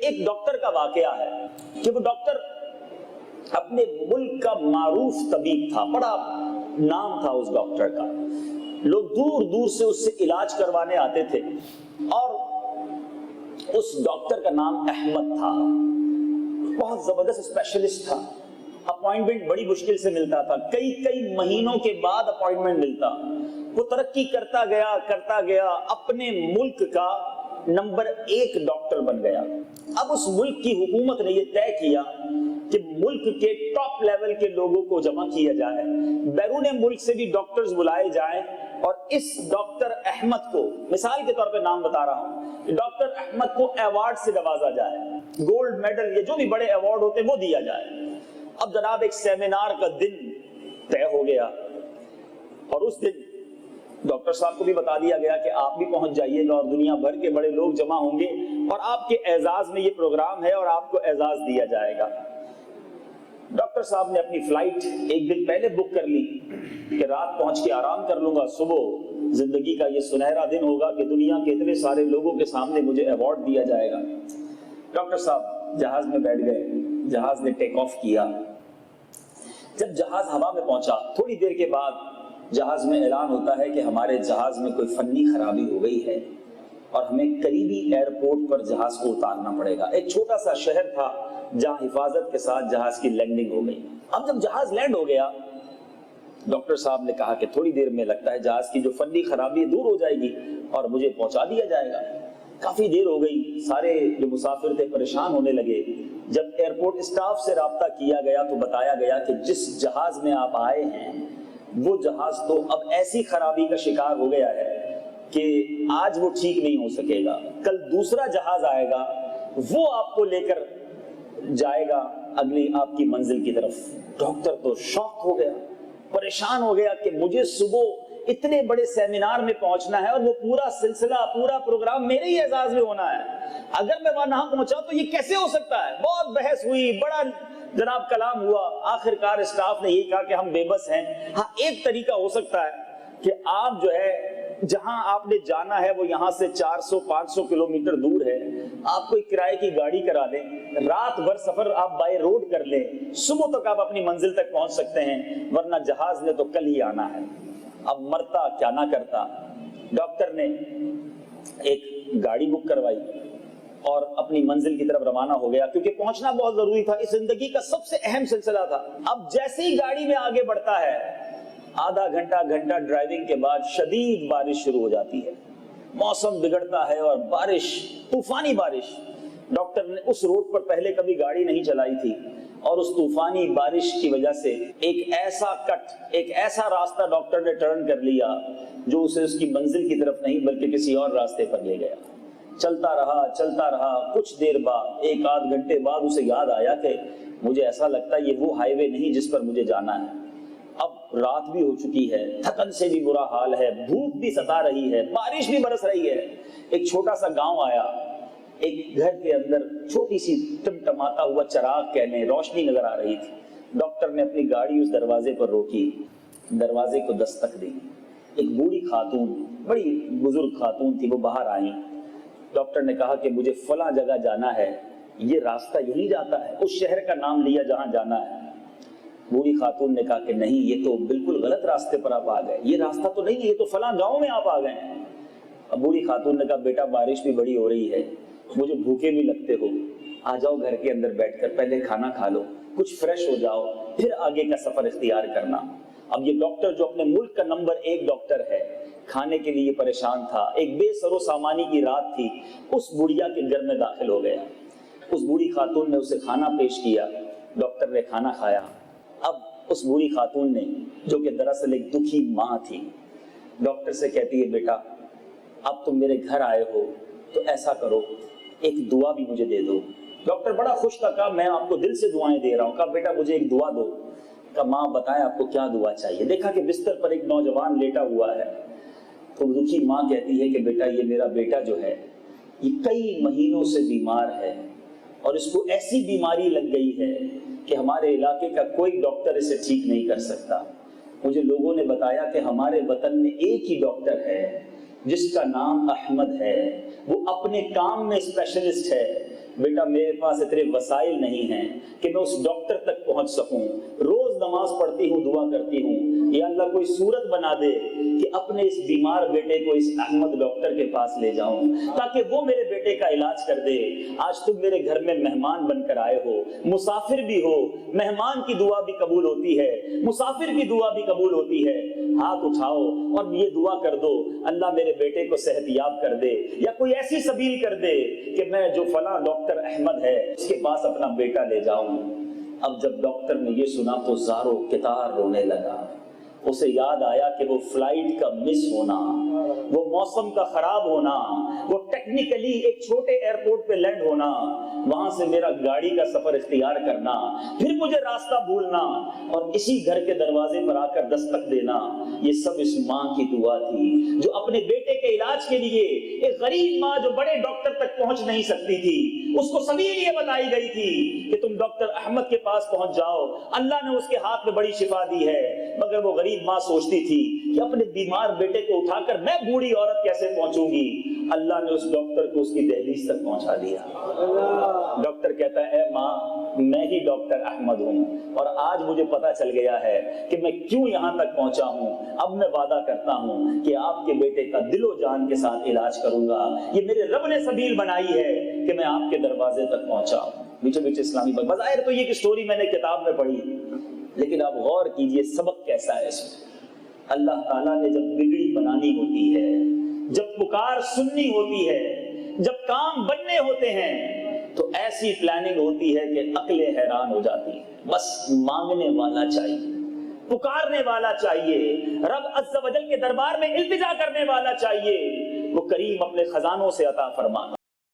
ایک ڈاکٹر کا واقعہ ہے کہ وہ ڈاکٹر اپنے ملک کا معروف طبیب تھا، بڑا نام تھا اس ڈاکٹر کا، لوگ دور دور سے اس سے علاج کروانے آتے تھے، اور اس ڈاکٹر کا نام احمد تھا، بہت زبردست اسپیشلسٹ تھا، اپوائنٹمنٹ بڑی مشکل سے ملتا تھا، کئی مہینوں کے بعد اپوائنٹمنٹ ملتا، وہ ترقی کرتا گیا، اپنے ملک کا نمبر 1 ڈاکٹر بن گیا۔ اب اس ملک کی حکومت نے یہ طے کیا کہ ملک کے ٹاپ لیول کے لوگوں کو جمع کیا جائے، بیرون ملک سے بھی ڈاکٹرز بلائے جائیں، اور اس ڈاکٹر احمد کو، مثال کے طور پہ نام بتا رہا ہوں، ڈاکٹر احمد کو ایوارڈ سے نوازا جائے، گولڈ میڈل یا جو بھی بڑے ایوارڈ ہوتے وہ دیا جائے۔ اب جناب ایک سیمینار کا دن طے ہو گیا، اور اس دن ڈاکٹر صاحب کو بھی بتا دیا گیا کہ آپ بھی پہنچ جائیے گا، اور دنیا بھر کے بڑے لوگ جمع ہوں گے، اور آپ کے اعزاز میں یہ پروگرام ہے اور آپ کو اعزاز دیا جائے گا۔ ڈاکٹر صاحب نے اپنی فلائٹ ایک دن پہلے بک کر لی کہ رات پہنچ کے آرام کر لوں گا، صبح زندگی کا یہ سنہرا دن ہوگا کہ دنیا کے اتنے سارے لوگوں کے سامنے مجھے ایوارڈ دیا جائے گا۔ ڈاکٹر صاحب جہاز میں بیٹھ گئے، جہاز نے ٹیک آف کیا۔ جب جہاز ہوا میں پہنچا، تھوڑی دیر کے بعد جہاز میں اعلان ہوتا ہے کہ ہمارے جہاز میں کوئی فنی خرابی ہو گئی ہے اور ہمیں قریبی ایئرپورٹ پر جہاز کو اتارنا پڑے گا۔ ایک چھوٹا سا شہر تھا جہاں حفاظت کے ساتھ جہاز کی لینڈنگ ہو گئی۔ اب جب جہاز لینڈ ہو گیا، ڈاکٹر صاحب نے کہا کہ تھوڑی دیر میں لگتا ہے جہاز کی جو فنی خرابی دور ہو جائے گی اور مجھے پہنچا دیا جائے گا۔ کافی دیر ہو گئی، سارے جو مسافر تھے پریشان ہونے لگے۔ جب ایئرپورٹ اسٹاف سے رابطہ کیا گیا تو بتایا گیا کہ جس جہاز میں آپ آئے ہیں وہ جہاز تو اب ایسی خرابی کا شکار ہو گیا ہے کہ آج وہ ٹھیک نہیں ہو سکے گا، کل دوسرا جہاز آئے گا، وہ آپ کو لے کر جائے گا اگلی آپ کی منزل کی طرف۔ ڈاکٹر تو شاک ہو گیا، پریشان ہو گیا کہ مجھے صبح اتنے بڑے سیمینار میں پہنچنا ہے اور وہ پورا سلسلہ، پورا پروگرام میرے ہی اعزاز میں ہونا ہے، اگر میں وہاں نہ پہنچا تو یہ کیسے ہو سکتا ہے؟ بہت بحث ہوئی، بڑا جناب کلام ہوا، آخر کار اسٹاف نے یہی کہا کہ ہم بے بس ہیں۔ ہاں ایک طریقہ ہو سکتا ہے کہ آپ جو ہے جہاں آپ نے جانا ہے وہ یہاں سے 400-500 کلومیٹر دور ہے، آپ کوئی کرائے کی گاڑی کرا لیں، رات بھر سفر آپ بائی روڈ کر لیں، صبح تک آپ اپنی منزل تک پہنچ سکتے ہیں، ورنہ جہاز نے تو کل ہی آنا ہے۔ اب مرتا کیا نہ کرتا، ڈاکٹر نے ایک گاڑی بک کروائی اور اپنی منزل کی طرف روانہ ہو گیا، کیونکہ پہنچنا بہت ضروری تھا، اس زندگی کا سب سے اہم سلسلہ تھا۔ اب جیسے ہی گاڑی میں آگے بڑھتا ہے، آدھا گھنٹہ ڈرائیونگ کے بعد شدید بارش شروع ہو جاتی ہے، موسم بگڑتا ہے اور بارش، طوفانی بارش۔ ڈاکٹر نے اس روڈ پر پہلے کبھی گاڑی نہیں چلائی تھی، اور اس طوفانی بارش کی وجہ سے ایک ایسا راستہ ڈاکٹر نے ٹرن کر لیا جو اسے اس کی منزل کی طرف نہیں بلکہ کسی اور راستے پر لے گیا۔ چلتا رہا، کچھ دیر بعد، 1-8 گھنٹے بعد اسے یاد آیا کہ مجھے ایسا لگتا ہے یہ وہ ہائی وے نہیں جس پر مجھے جانا ہے۔ اب رات بھی ہو چکی ہے، تھکن سے بھی برا حال ہے، بھوک بھی ستا رہی ہے، بارش بھی برس رہی ہے۔ ایک چھوٹا سا گاؤں آیا، ایک گھر کے اندر چھوٹی سی ٹمٹماتا ہوا چراغ کہہ لیں، روشنی نظر آ رہی تھی۔ ڈاکٹر نے اپنی گاڑی اس دروازے پر روکی، دروازے کو دستک دی۔ ایک بوڑھی خاتون، بڑی بزرگ خاتون تھی، وہ باہر آئیں۔ ڈاکٹر نے کہا کہ مجھے فلاں جگہ جانا ہے، یہ راستہ یہی جاتا ہے؟ اس شہر کا نام لیا جہاں جانا ہے۔ بوڑھی خاتون نے کہا کہ نہیں، یہ تو بالکل غلط راستے پر آپ آ گئے، یہ راستہ تو نہیں ہے، یہ تو فلاں گاؤں میں آپ آ گئے ہیں۔ اب بوڑھی خاتون نے کہا بیٹا بارش بھی بڑی ہو رہی ہے، مجھے بھوکے بھی لگتے ہو، آ جاؤ گھر کے اندر بیٹھ کر پہلے کھانا کھا لو، کچھ فریش ہو جاؤ، پھر آگے کا سفر اختیار کرنا۔ اب یہ ڈاکٹر جو اپنے ملک کا نمبر 1 ڈاکٹر ہے، کھانے کے لیے پریشان تھا، ایک بے سر و سامانی کی رات تھی، اس بڑھیا کے گھر میں داخل ہو گیا۔ اس بوڑھی خاتون نے اسے کھانا پیش کیا، ڈاکٹر نے کھانا کھایا۔ اب اس بوڑھی خاتون نے، جو کہ دراصل ایک دکھی ماں تھی، ڈاکٹر سے کہتی ہے بیٹا اب تم میرے گھر آئے ہو تو ایسا کرو، ایک دعا بھی مجھے دے دو۔ ڈاکٹر بڑا خوش تھا، کہا میں آپ کو دل سے دعائیں دے رہا ہوں۔ کہا بیٹا مجھے ایک دعا دو۔ کہا ماں بتائیں آپ کو کیا دعا چاہیے۔ دیکھا کہ بستر پر ایک نوجوان لیٹا ہوا ہے، تو دکھی ماں کہتی ہے کہ بیٹا یہ میرا بیٹا جو ہے یہ کئی مہینوں سے بیمار ہے، اور اس کو ایسی بیماری لگ گئی ہے کہ ہمارے علاقے کا کوئی ڈاکٹر اسے ٹھیک نہیں کر سکتا۔ مجھے لوگوں نے بتایا کہ ہمارے وطن میں ایک ہی ڈاکٹر ہے جس کا نام احمد ہے، وہ اپنے کام میں اسپیشلسٹ ہے، بیٹا میرے پاس اتنے وسائل نہیں ہیں کہ میں اس ڈاکٹر تک پہنچ سکوں، روز نماز پڑھتی ہوں، دعا کرتی ہوں، یا اللہ کوئی صورت بنا دے کہ اپنے اس بیمار بیٹے کو اس احمد ڈاکٹر کے پاس لے جاؤں تاکہ وہ میرے بیٹے کا علاج کر دے۔ آج تم میرے گھر میں مہمان بن کر آئے ہو، مسافر بھی ہو، مہمان کی دعا بھی قبول ہوتی ہے، مسافر کی دعا بھی قبول ہوتی ہے، ہاتھ اٹھاؤ اور یہ دعا کر دو اللہ میرے بیٹے کو صحت یاب کر دے، یا کوئی ایسی سبیل کر دے کہ میں جو فلاں ڈاکٹر احمد ہے اس کے پاس اپنا بیٹا لے جاؤں۔ اب جب ڈاکٹر نے یہ سنا تو زارو کتار رونے لگا۔ اسے یاد آیا کہ وہ فلائٹ کا مس ہونا، وہ موسم کا خراب ہونا، وہ ٹیکنیکلی ایک چھوٹے ایئرپورٹ پہ لینڈ ہونا، وہاں سے میرا گاڑی کا سفر اختیار کرنا، پھر مجھے راستہ بھولنا اور اسی گھر کے دروازے پر آ کر دستک دینا، یہ سب اس ماں کی دعا تھی جو اپنے بیٹے کے علاج کے لیے ایک غریب ماں جو بڑے ڈاکٹر تک پہنچ نہیں سکتی تھی، اس کو سبیل یہ بتائی گئی تھی کہ تم ڈاکٹر احمد کے پاس پہنچ جاؤ، اللہ نے اس کے ہاتھ میں بڑی شفا دی ہے۔ مگر وہ غریب ماں سوچتی تھی کہ اپنے بیمار بیٹے کو اٹھا کر میں بوڑھی عورت کیسے پہنچوں گی؟ اللہ نے اس ڈاکٹر کو اس کی دہلیز تک پہنچا دیا۔ ڈاکٹر کہتا ہے اے ماں میں ہی ڈاکٹر احمد ہوں اور آج مجھے پتا چل گیا ہے کہ میں کیوں یہاں تک پہنچا ہوں، اب میں وعدہ کرتا ہوں کہ آپ کے بیٹے کا دل و جان کے ساتھ علاج کروں گا، یہ میرے رب نے سبیل بنائی ہے کہ میں آپ کے دروازے تک پہنچا ہوں۔ میٹھے میٹھے اسلامی بھائی، بظاہر تو یہ سٹوری میں نے کتاب میں پڑھی، لیکن آپ غور کیجئے سبق کیسا ہے اس میں۔ اللہ تعالیٰ نے جب بگڑی بنانی ہوتی ہے، جب پکار سننی ہوتی ہے، جب کام بننے ہوتے ہیں تو ایسی پلاننگ ہوتی ہے کہ عقلیں حیران ہو جاتی ہیں۔ بس مانگنے والا چاہیے، پکارنے والا چاہیے، رب عز و جل کے دربار میں التجا کرنے والا چاہیے، وہ کریم اپنے خزانوں سے عطا فرماتا